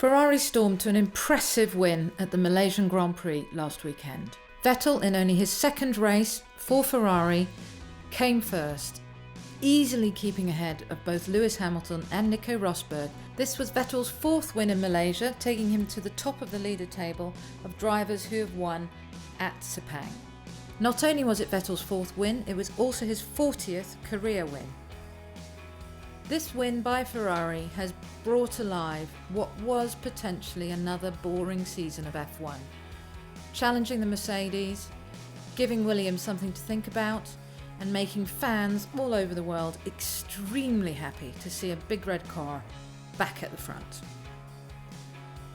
Ferrari stormed to an impressive win at the Malaysian Grand Prix last weekend. Vettel, in only his second race for Ferrari, came first, easily keeping ahead of both Lewis Hamilton and Nico Rosberg. This was Vettel's fourth win in Malaysia, taking him to the top of the leader table of drivers who have won at S.p.A. Not only was it Vettel's fourth win, it was also his 40th career win. This win by Ferrari has brought alive what was potentially another boring season of F1, challenging the Mercedes, giving Williams something to think about, and making fans all over the world extremely happy to see a big red car back at the front.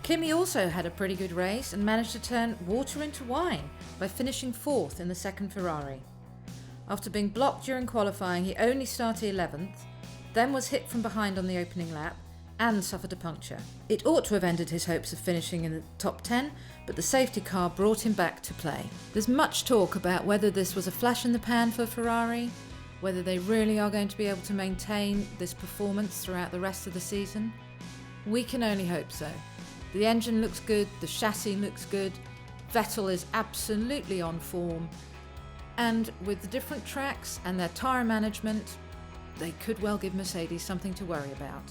Kimi also had a pretty good race and managed to turn water into wine by finishing fourth in the second Ferrari. After being blocked during qualifying, he only started 11th, then was hit from behind on the opening lap and suffered a puncture. It ought to have ended his hopes of finishing in the top 10, but the safety car brought him back to play. There's much talk about whether this was a flash in the pan for Ferrari, whether they really are going to be able to maintain this performance throughout the rest of the season. We can only hope so. The engine looks good, the chassis looks good, Vettel is absolutely on form, and with the different tracks and their tyre management, they could well give Mercedes something to worry about.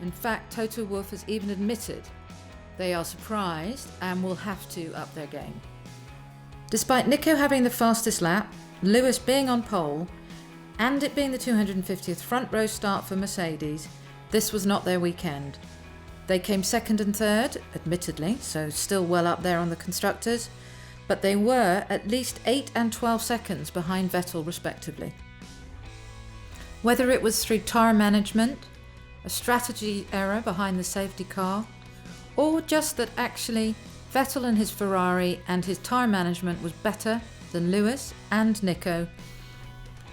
In fact, Toto Wolff has even admitted they are surprised and will have to up their game. Despite Nico having the fastest lap, Lewis being on pole, and it being the 250th front row start for Mercedes, this was not their weekend. They came second and third, admittedly, so still well up there on the constructors, but they were at least 8 and 12 seconds behind Vettel respectively. Whether it was through tyre management, a strategy error behind the safety car, or just that actually Vettel and his Ferrari and his tyre management was better than Lewis and Nico,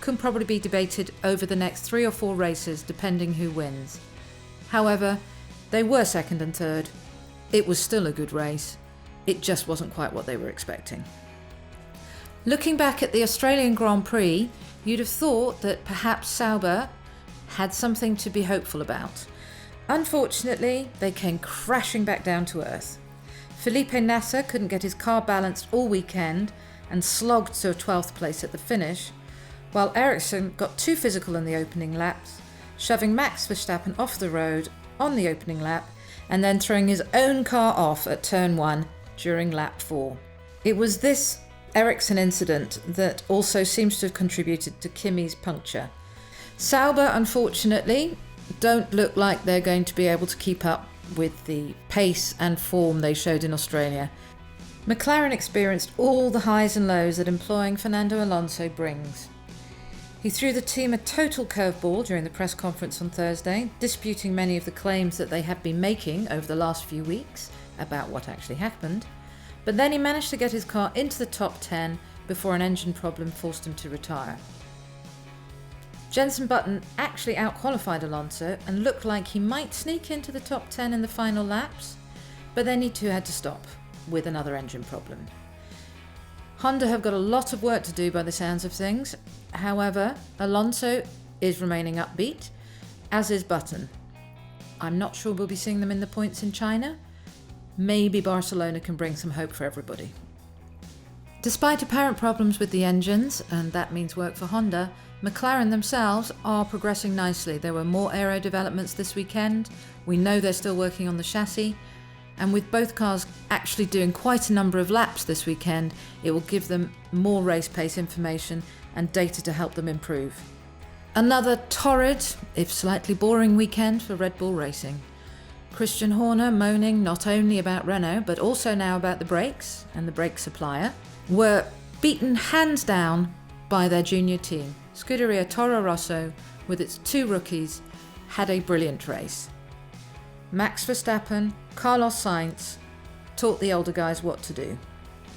can probably be debated over the next 3 or 4 races depending who wins. However, they were second and third. It was still a good race. It just wasn't quite what they were expecting. Looking back at the Australian Grand Prix, you'd have thought that perhaps Sauber had something to be hopeful about. Unfortunately, they came crashing back down to earth. Felipe Nasser couldn't get his car balanced all weekend and slogged to a 12th place at the finish, while Ericsson got too physical in the opening laps, shoving Max Verstappen off the road on the opening lap and then throwing his own car off at turn 1 during lap 4. It was this Ericsson incident that also seems to have contributed to Kimi's puncture. Sauber, unfortunately, don't look like they're going to be able to keep up with the pace and form they showed in Australia. McLaren experienced all the highs and lows that employing Fernando Alonso brings. He threw the team a total curveball during the press conference on Thursday, disputing many of the claims that they have been making over the last few weeks about what actually happened. But then he managed to get his car into the top 10 before an engine problem forced him to retire. Jenson Button actually out-qualified Alonso and looked like he might sneak into the top 10 in the final laps, but then he too had to stop with another engine problem. Honda have got a lot of work to do by the sounds of things. However, Alonso is remaining upbeat, as is Button. I'm not sure we'll be seeing them in the points in China. Maybe Barcelona can bring some hope for everybody. Despite apparent problems with the engines, and that means work for Honda, McLaren themselves are progressing nicely. There were more aero developments this weekend. We know they're still working on the chassis. And with both cars actually doing quite a number of laps this weekend, it will give them more race pace information and data to help them improve. Another torrid, if slightly boring weekend for Red Bull Racing. Christian Horner moaning not only about Renault but also now about the brakes and the brake supplier, were beaten hands down by their junior team. Scuderia Toro Rosso, with its 2 rookies, had a brilliant race. Max Verstappen, Carlos Sainz taught the older guys what to do.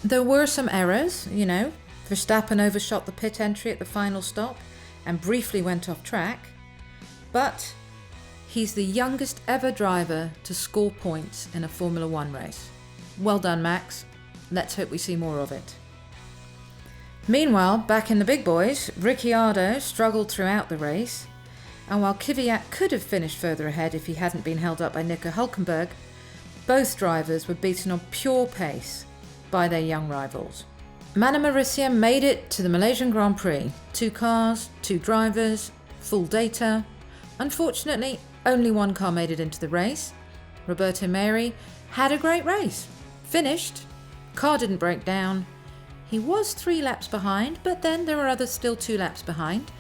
There were some errors, Verstappen overshot the pit entry at the final stop and briefly went off track, but he's the youngest ever driver to score points in a Formula One race. Well done, Max. Let's hope we see more of it. Meanwhile, back in the big boys, Ricciardo struggled throughout the race, and while Kvyat could have finished further ahead if he hadn't been held up by Nico Hülkenberg, Both drivers were beaten on pure pace by their young rivals. Mana Mauricia made it to the Malaysian Grand Prix. 2 cars, 2 drivers, full data. Unfortunately, only 1 car made it into the race. Roberto Merhi had a great race. Finished. Car didn't break down. He was 3 laps behind, but then there were others still 2 laps behind.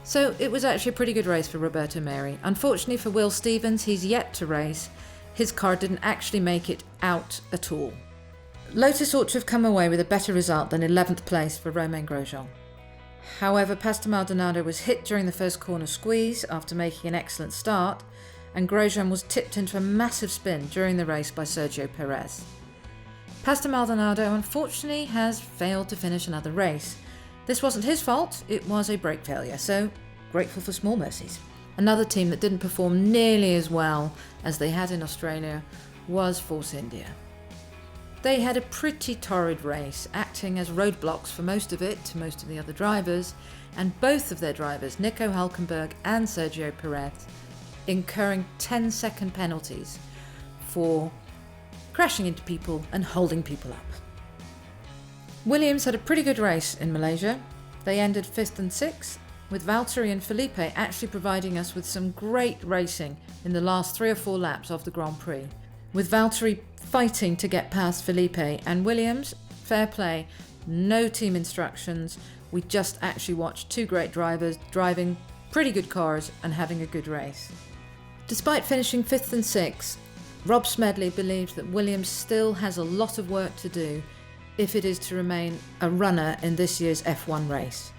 So it was actually a pretty good race for Roberto Merhi. Unfortunately for Will Stevens, he's yet to race. His car didn't actually make it out at all. Lotus ought to have come away with a better result than 11th place for Romain Grosjean. However, Pastor Maldonado was hit during the first corner squeeze after making an excellent start, and Grosjean was tipped into a massive spin during the race by Sergio Perez. Pastor Maldonado unfortunately has failed to finish another race. This wasn't his fault, it was a brake failure, so grateful for small mercies. Another team that didn't perform nearly as well as they had in Australia was Force India. They had a pretty torrid race, acting as roadblocks for most of it to most of the other drivers, and both of their drivers, Nico Hülkenberg and Sergio Perez, incurring 10-second penalties for crashing into people and holding people up. Williams had a pretty good race in Malaysia. They ended 5th and 6th, with Valtteri and Felipe actually providing us with some great racing in the last 3 or 4 laps of the Grand Prix, with Valtteri fighting to get past Felipe, and Williams, fair play, no team instructions. We just actually watched 2 great drivers driving pretty good cars and having a good race. Despite finishing 5th and 6th, Rob Smedley believes that Williams still has a lot of work to do if it is to remain a runner in this year's F1 race.